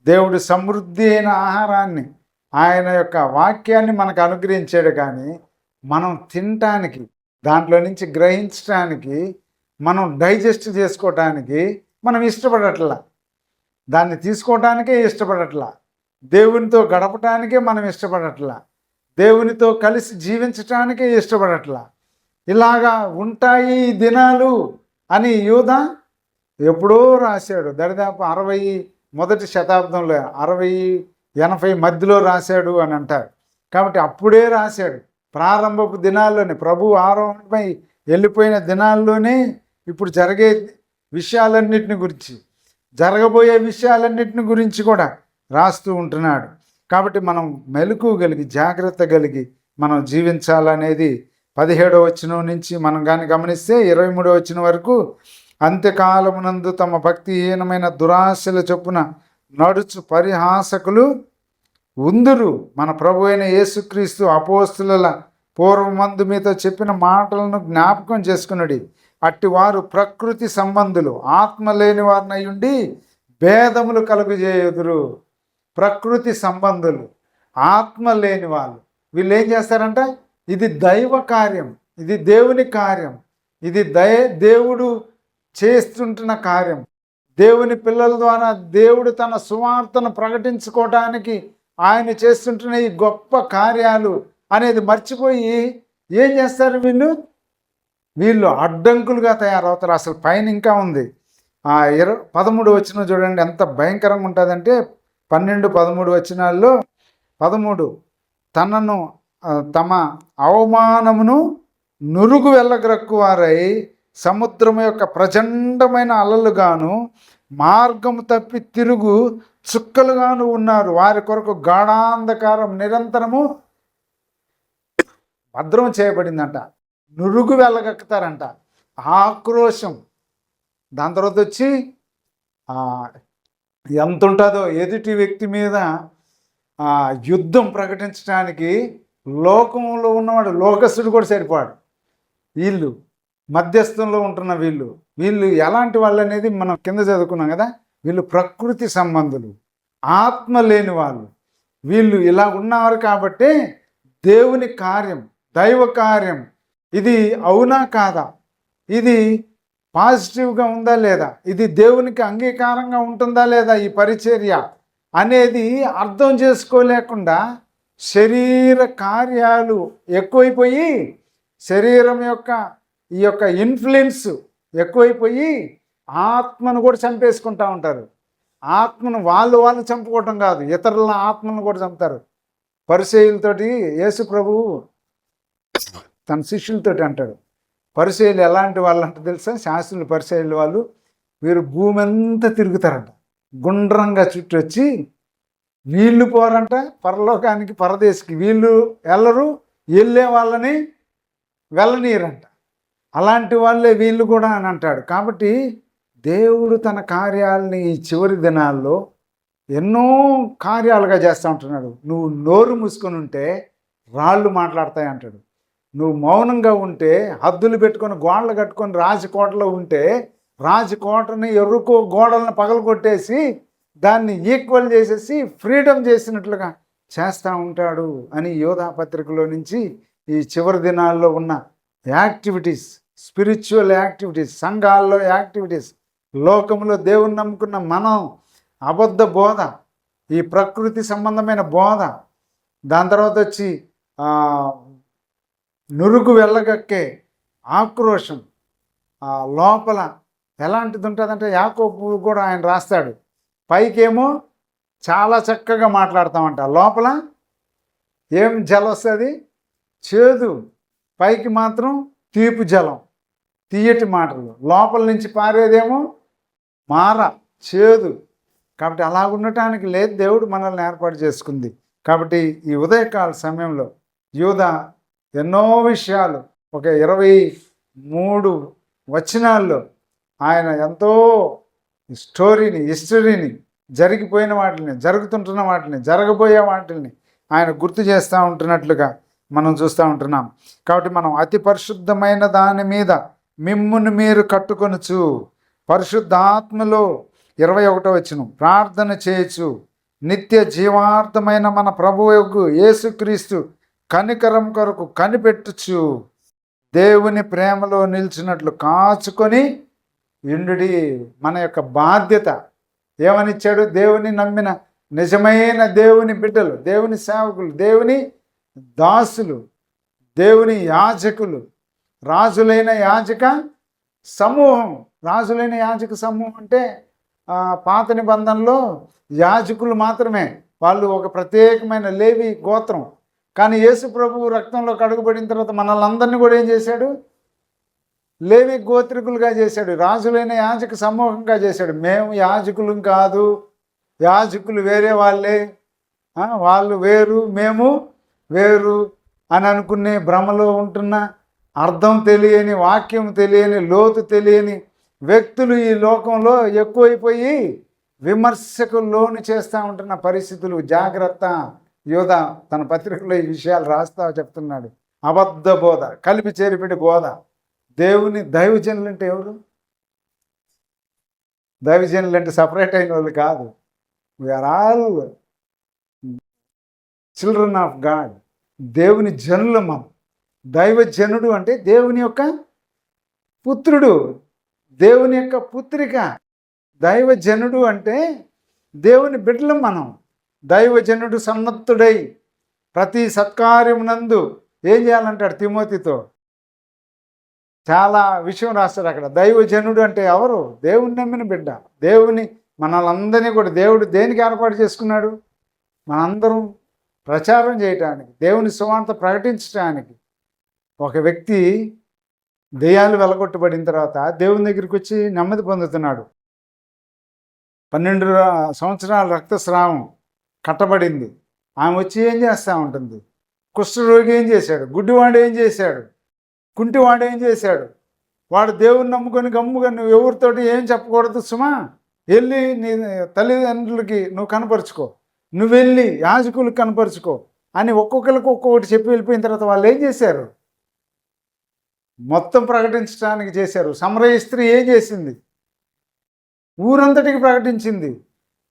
దేవుడు సమృద్ధి అయిన ఆహారాన్ని, ఆయన యొక్క వాక్యాన్ని మనకు అనుగ్రహించాడు. కానీ మనం తినటానికి, దాంట్లో నుంచి గ్రహించడానికి, మనం డైజెస్ట్ చేసుకోవటానికి మనం ఇష్టపడట్లా. దాన్ని తీసుకోవటానికే ఇష్టపడట్లా. దేవునితో గడపటానికే మనం ఇష్టపడట్లా. దేవునితో కలిసి జీవించటానికే ఇష్టపడట్లా. ఇలాగా ఉంటాయి ఈ దినాలు అని యూదా ఎప్పుడో రాశాడు. దరిదాపు 60 మొదటి శతాబ్దంలో, 60-80 మధ్యలో రాశాడు అని అంటారు. కాబట్టి అప్పుడే రాశాడు. ప్రారంభపు దినాల్లోనే, ప్రభు ఆరోహణపై వెళ్ళిపోయిన దినాల్లోనే ఇప్పుడు జరిగే విషయాలన్నిటిని గురించి, జరగబోయే విషయాలన్నిటిని గురించి కూడా రాస్తూ ఉంటున్నాడు. కాబట్టి మనం మెలకువ కలిగి, జాగ్రత్త కలిగి మనం జీవించాలనేది 17వ వచనం నుంచి మనం కానీ గమనిస్తే 23వ వచనం వరకు, అంత్యకాలమునందు తమ భక్తిహీనమైన దురాశల చొప్పున నడుచు పరిహాసకులు ఉందురు. మన ప్రభు అయిన యేసుక్రీస్తు అపోస్తుల పూర్వమందు మీతో చెప్పిన మాటలను జ్ఞాపకం చేసుకున్నది. అట్టి వారు ప్రకృతి సంబంధులు, ఆత్మ లేని వారినై ఉండి భేదములు కలుగజేయుదురు. ప్రకృతి సంబంధులు, ఆత్మ లేని వాళ్ళు, వీళ్ళు ఏం చేస్తారంట? ఇది దైవ కార్యం, ఇది దేవుని కార్యం, ఇది దేవుడు చేస్తుంటున్న కార్యం. దేవుని పిల్లల ద్వారా దేవుడు తన సువార్తను ప్రకటించుకోవడానికి ఆయన చేస్తుంటున్న ఈ గొప్ప కార్యాలు అనేది మర్చిపోయి ఏం చేస్తారు? వీళ్ళు అడ్డంకులుగా తయారవుతారు. అసలు పైన ఇంకా ఉంది. 13 వచనం చూడండి, ఎంత భయంకరంగా ఉంటుందంటే 12-13 వచనాల్లో 13, తమ అవమానమును నురుగు వెళ్ళగ్రక్కువారై సముద్రము యొక్క ప్రచండమైన అలలుగాను మార్గము తప్పి తిరుగు చుక్కలుగాను ఉన్నారు. వారి కొరకు గాఢాంధకారం నిరంతరము భద్రం చేయబడిందంట. నురుగు వెళ్ళగక్కుతారంట, ఆక్రోశం. దాని తర్వాత వచ్చి ఎంత ఉంటుందో ఎదుటి వ్యక్తి మీద యుద్ధం ప్రకటించడానికి లోకంలో ఉన్నవాడు, లోకస్తుడు కూడా సరిపాడు. వీళ్ళు మధ్యస్థంలో ఉంటున్న వీళ్ళు ఎలాంటి వాళ్ళు అనేది మనం కింద చదువుకున్నాం కదా. వీళ్ళు ప్రకృతి సంబంధులు, ఆత్మ లేని వాళ్ళు. వీళ్ళు ఇలా ఉన్నారు కాబట్టి దేవుని కార్యం, దైవ కార్యం ఇది అవునా కాదా, ఇది పాజిటివ్గా ఉందా లేదా, ఇది దేవునికి అంగీకారంగా ఉంటుందా లేదా ఈ పరిచర్య అనేది అర్థం చేసుకోలేకుండా శరీర కార్యాలు ఎక్కువైపోయి, శరీరం యొక్క ఈ యొక్క ఇన్ఫ్లుయెన్స్ ఎక్కువైపోయి ఆత్మను కూడా చంపేసుకుంటూ ఉంటారు. ఆత్మను వాళ్ళు చంపుకోవటం కాదు, ఇతరుల ఆత్మను కూడా చంపుతారు. పరిచయులతోటి యేసు ప్రభువు తన శిష్యులతోటి అంటాడు, పరిచయులు ఎలాంటి వాళ్ళు అంటే తెలుసా, శాస్త్రులు పరిచయులు వాళ్ళు, వీరు భూమి అంతా తిరుగుతారంట, గుండ్రంగా చుట్టూ వచ్చి వీళ్ళు పోరంట పరలోకానికి, పరదేశికి వీళ్ళు వెళ్ళరు, వెళ్ళే వాళ్ళని వెళ్ళనీయరంట. అలాంటి వాళ్ళే వీళ్ళు కూడా అని అంటాడు. కాబట్టి దేవుడు తన కార్యాలని ఈ చివరి దినాల్లో ఎన్నో కార్యాలుగా చేస్తూ ఉంటున్నాడు. నువ్వు నోరు మూసుకొని ఉంటే రాళ్ళు మాట్లాడతాయి అంటాడు. నువ్వు మౌనంగా ఉంటే, హద్దులు పెట్టుకొని గోడలు కట్టుకొని రాజకోటలో ఉంటే రాజకోటని ఎరుకో గోడలను పగలగొట్టేసి దాన్ని ఈక్వల్ చేసేసి ఫ్రీడమ్ చేసినట్లుగా చేస్తూ ఉంటాడు అని యోధా పత్రికలో నుంచి ఈ చివరి దినాల్లో ఉన్న యాక్టివిటీస్, స్పిరిచువల్ యాక్టివిటీస్, సంఘాల్లో యాక్టివిటీస్, లోకంలో దేవుని నమ్ముకున్న మనం అబద్ధ బోధ, ఈ ప్రకృతి సంబంధమైన బోధ, దాని తర్వాత వచ్చి నురుగు వెళ్ళగక్కే ఆక్రోషం లోపల ఎలాంటిది ఉంటుందంటే, యాకోబు కూడా ఆయన రాస్తాడు, పైకేమో చాలా చక్కగా మాట్లాడతామంట, లోపల ఏం జలం వస్తుంది, చేదు, పైకి మాత్రం తీపి జలం, తీయటి మాటలు, లోపల నుంచి పారేదేమో మార, చేదు. కాబట్టి అలా ఉండటానికి లేదు, దేవుడు మనల్ని ఏర్పాటు చేసుకుంది. కాబట్టి ఈ ఉదయకాల సమయంలో యూదా ఎన్నో విషయాలు, ఒక 23 వచనాల్లో ఆయన ఎంతో హిస్టరీని, జరిగిపోయిన వాటిని, జరుగుతుంటున్న వాటిని, జరగబోయే వాటిని ఆయన గుర్తు చేస్తూ ఉంటున్నట్లుగా మనం చూస్తూ ఉంటున్నాం. కాబట్టి మనం అతి పరిశుద్ధమైన దాని మీద మిమ్మును మీరు కట్టుకొనుచు, పరిశుద్ధాత్మలో 21వ వచనం, ప్రార్థన చేయొచ్చు, నిత్య జీవార్థమైన మన ప్రభువు యేసుక్రీస్తు కనికరం కొరకు కనిపెట్టుచు, దేవుని ప్రేమలో నిలిచినట్లు కాచుకొని ఇండుడి. మన యొక్క బాధ్యత ఏమనిచ్చాడు, దేవుని నమ్మిన నిజమైన దేవుని బిడ్డలు, దేవుని సేవకులు, దేవుని దాసులు, దేవుని యాజకులు, రాజులైన యాజక సమూహం. రాజులైన యాజక సమూహం అంటే పాత నిబంధనలో యాజకులు మాత్రమే, వాళ్ళు ఒక ప్రత్యేకమైన లేవి గోత్రం. కానీ యేసు ప్రభువు రక్తంలో కడుగుబడిన తర్వాత మనల్ని అందరినీ కూడా ఏం చేశాడు, లేవి గోత్రికులుగా చేశాడు, రాజులైన యాజక సమూహంగా చేశాడు. మేము యాజకులం కాదు, యాజకులు వేరే వాళ్ళే, వాళ్ళు వేరు మేము వేరు అని అనుకునే భ్రమలో ఉంటున్న, అర్థం తెలియని, వాక్యం తెలియని, లోతు తెలియని వ్యక్తులు ఈ లోకంలో ఎక్కువైపోయి విమర్శకు లోను చేస్తూ ఉంటున్న పరిస్థితులు. జాగ్రత్త. యోధా తన పత్రికలో ఈ విషయాలు రాస్తా చెప్తున్నాడు. అబద్ధ బోధ, కలిపి చేరిపెట్టి బోధ. దేవుని దైవజనులు అంటే ఎవరు? దైవజనులు అంటే సపరేట్ అయిన వాళ్ళు కాదు. We are all children of God. దేవుని జనులు మనం. దైవజనుడు అంటే దేవుని యొక్క పుత్రుడు, దేవుని యొక్క పుత్రిక. దైవజనుడు అంటే దేవుని బిడ్డలం మనం. దైవజనుడు సన్నద్ధుడై ప్రతి సత్కార్యమునందు ఏం చేయాలంటాడు తిమోతితో. చాలా విషయం రాస్తాడు అక్కడ. దైవజనుడు అంటే ఎవరు? దేవుని నమ్మిన బిడ్డ. దేవుని మనలందరినీ కూడా దేవుడు దేనికి ఏర్పాటు చేసుకున్నాడు? మనందరం ప్రచారం చేయటానికి, దేవుని సువార్త ప్రకటించడానికి. ఒక వ్యక్తి దెయ్యాలు వెలగొట్టబడిన తర్వాత దేవుని దగ్గరికి వచ్చి నెమ్మది పొందుతున్నాడు. 12 సంవత్సరాల రక్తస్రావం కట్టబడింది. ఆమె వచ్చి ఏం చేస్తూ ఉంటుంది? కుష్ఠరోగి ఏం చేశాడు? గుడ్డివాడు ఏం చేశాడు? కుంటివాడు ఏం చేశాడు? వాడు దేవుని నమ్ముకొని గమ్ముగా నువ్వు ఎవరితోటి ఏం చెప్పకూడదు సుమా, వెళ్ళి నీ తల్లిదండ్రులకి నువ్వు కనపరుచుకో, నువ్వు వెళ్ళి యాజకులకు కనపరుచుకో అని ఒక్కొక్కరికి ఒక్కొక్కటి చెప్పి వెళ్ళిపోయిన తర్వాత వాళ్ళు ఏం చేశారు? మొత్తం ప్రకటించడానికి చేశారు. సమరయ స్త్రీ ఏం చేసింది? ఊరంతటికి ప్రకటించింది.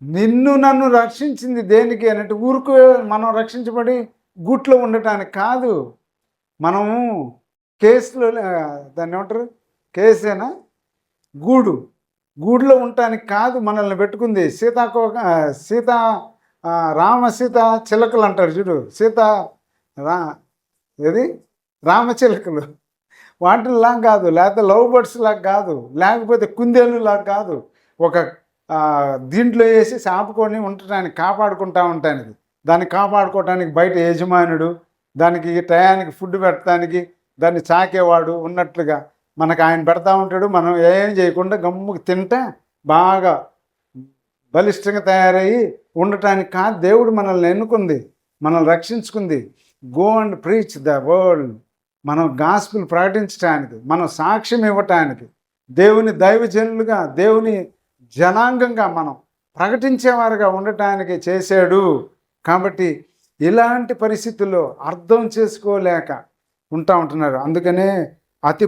నిన్ను నన్ను రక్షించింది దేనికి అన్నట్టు. ఊరుకు మనం రక్షించబడి గూట్లో ఉండటానికి కాదు. మనము కేసులో దాన్ని ఏమంటారు, కేసేనా గూడులో ఉండటానికి కాదు మనల్ని పెట్టుకుంది. సీత రామ సీత చిలకలు అంటారు చూడు, రా ఏది రామచిలకలు వాటిల్లా కాదు, లేకపోతే లవ్ బర్డ్స్ లాగా కాదు, లేకపోతే కుందేళ్ళులాగా కాదు. ఒక దీంట్లో వేసి ఆపుకొని ఉండటానికి కాపాడుకుంటా ఉంటానికి, దాన్ని కాపాడుకోవటానికి బయట యజమానుడు, దానికి టయానికి ఫుడ్ పెట్టడానికి దాన్ని చాకేవాడు ఉన్నట్లుగా మనకు ఆయన పెడతా ఉంటాడు. మనం ఏం చేయకుండా గమ్ముకు తింటే బాగా బలిష్టంగా తయారయ్యి ఉండటానికి కాదు దేవుడు మనల్ని ఎన్నుకుంది, మనల్ని రక్షించుకుంది. Go and preach the world, మనం గాస్పుల్ ప్రకటించడానికి, మనం సాక్ష్యం ఇవ్వటానికి, దేవుని దైవజనులుగా దేవుని జనాంగంగా మనం ప్రకటించేవారుగా ఉండటానికి చేశాడు. కాబట్టి ఇలాంటి పరిస్థితుల్లో అర్థం చేసుకోలేక ఉంటా ఉంటున్నారు. అందుకనే అతి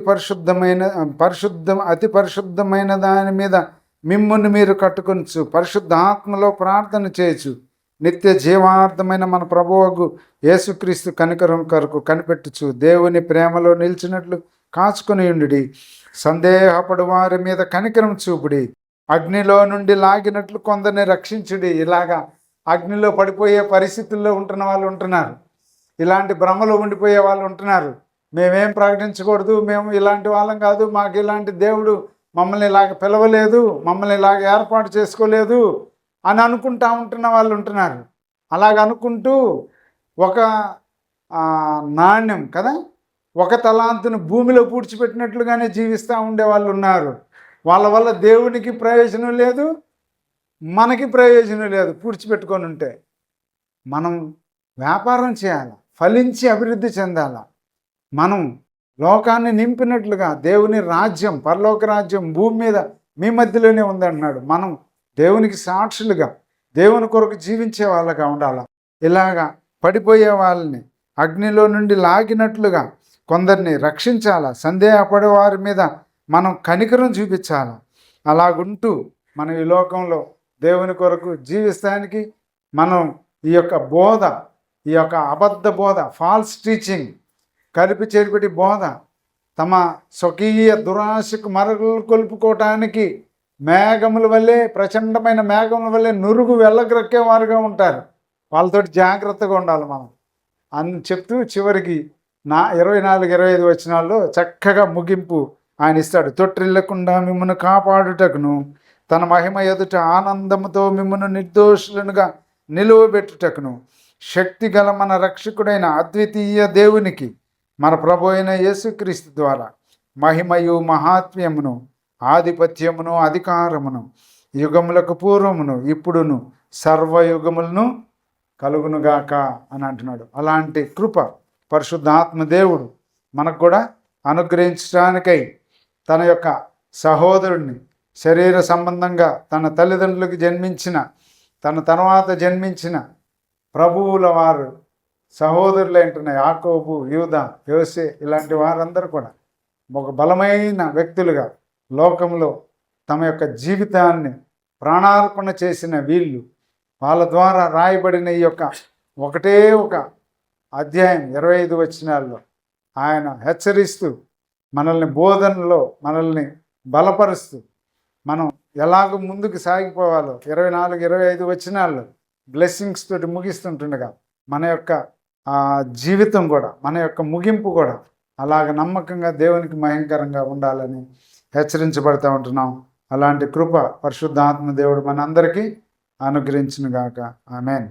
పరిశుద్ధమైన దాని మీద మిమ్ముని మీరు కట్టుకొనచ్చు, పరిశుద్ధాత్మలో ప్రార్థన చేయొచ్చు, నిత్య జీవార్థమైన మన ప్రభువుకు యేసుక్రీస్తు కనికరం కొరకు కనిపెట్టుచు దేవుని ప్రేమలో నిలిచినట్లు కాచుకొని ఉండుడి. సందేహపడు వారి మీద కనికరం చూపుడి, అగ్నిలో నుండి లాగినట్లు కొందరిని రక్షించుడి. ఇలాగా అగ్నిలో పడిపోయే పరిస్థితుల్లో ఉంటున్న వాళ్ళు ఉంటున్నారు, ఇలాంటి భ్రమలో ఉండిపోయే వాళ్ళు ఉంటున్నారు. మేమేం ప్రకటించకూడదు, మేము ఇలాంటి వాళ్ళం కాదు, మాకు ఇలాంటి దేవుడు మమ్మల్ని ఇలాగ పిలవలేదు, మమ్మల్ని ఇలాగ ఏర్పాటు చేసుకోలేదు అని అనుకుంటా ఉంటున్న వాళ్ళు ఉంటున్నారు. అలాగ అనుకుంటూ ఒక నాణ్యం కదా, ఒక తలాంతును భూమిలో పూడ్చిపెట్టినట్లుగానే జీవిస్తూ ఉండే వాళ్ళు ఉన్నారు. వాళ్ళ వల్ల దేవునికి ప్రయోజనం లేదు, మనకి ప్రయోజనం లేదు. పూడ్చిపెట్టుకొని ఉంటే మనం వ్యాపారం చేయాలి, ఫలించి అభివృద్ధి చెందాలి. మనం లోకాన్ని నింపినట్లుగా దేవుని రాజ్యం, పరలోక రాజ్యం భూమి మీద మీ మధ్యలోనే ఉందంటున్నాడు. మనం దేవునికి సాక్షులుగా దేవుని కొరకు జీవించే వాళ్ళగా ఉండాలి. ఇలాగా పడిపోయే వాళ్ళని అగ్నిలో నుండి లాగినట్లుగా కొందరిని రక్షించాలా, సందేహపడే వారి మీద మనం కనికరం చూపించాలి. అలాగుంటూ మనం ఈ లోకంలో దేవుని కొరకు జీవిస్తానికి మనం ఈ యొక్క బోధ, ఈ యొక్క అబద్ధ బోధ, ఫాల్స్ టీచింగ్, కలిపి చేరిపెట్టి బోధ, తమ స్వకీయ దురాశకు మరలు కొలుపుకోవటానికి మేఘముల వల్లే, ప్రచండమైన మేఘముల వల్లే నురుగు వెళ్ళగ్రక్కేవారుగా ఉంటారు. వాళ్ళతోటి జాగ్రత్తగా ఉండాలి మనం అని చెప్తూ చివరికి 24-25 వచనాల్లో చక్కగా ముగింపు ఆయన ఇస్తాడు. తొట్టిల్లకుండా మిమ్మల్ని కాపాడుటకును, తన మహిమ ఎదుట ఆనందముతో మిమ్మల్ని నిర్దోషులనుగా నిలువబెట్టుటకును, శక్తి గల మన రక్షకుడైన అద్వితీయ దేవునికి మన ప్రభు అయిన యేసుక్రీస్తు ద్వారా మహిమయు మహాత్మ్యమును ఆధిపత్యమును అధికారమును యుగములకు పూర్వమును ఇప్పుడును సర్వయుగములను కలుగునుగాక అని అంటున్నాడు. అలాంటి కృప పరిశుద్ధాత్మ దేవుడు మనకు కూడా అనుగ్రహించడానికై తన యొక్క సహోదరుడిని శరీర సంబంధంగా తన తల్లిదండ్రులకు జన్మించిన, తన తర్వాత జన్మించిన ప్రభువుల వారు సహోదరులైంటున్న యాకోబు, యూదా, యోసే ఇలాంటి వారందరూ కూడా ఒక బలమైన వ్యక్తులుగా లోకంలో తమ యొక్క జీవితాన్ని ప్రాణార్పణ చేసిన వీళ్ళు, వాళ్ళ ద్వారా రాయబడిన ఈ యొక్క ఒకటే ఒక అధ్యాయం 25 వచనాల్లో ఆయన హెచ్చరిస్తూ మనల్ని బోధనలో మనల్ని బలపరుస్తూ మనం ఎలాగో ముందుకు సాగిపోవాలో 24-25 వచనాల్లో బ్లెస్సింగ్స్ తోటి ముగిస్తుంటుండగా మన యొక్క జీవితం కూడా, మన యొక్క ముగింపు కూడా అలాగ నమ్మకంగా దేవునికి మహిమకరంగా ఉండాలని హెచ్చరించబడుతూ ఉంటున్నాం. అలాంటి కృప పరిశుద్ధాత్మ దేవుడు మనందరికీ అనుగ్రహించునుగాక. ఆమేన్.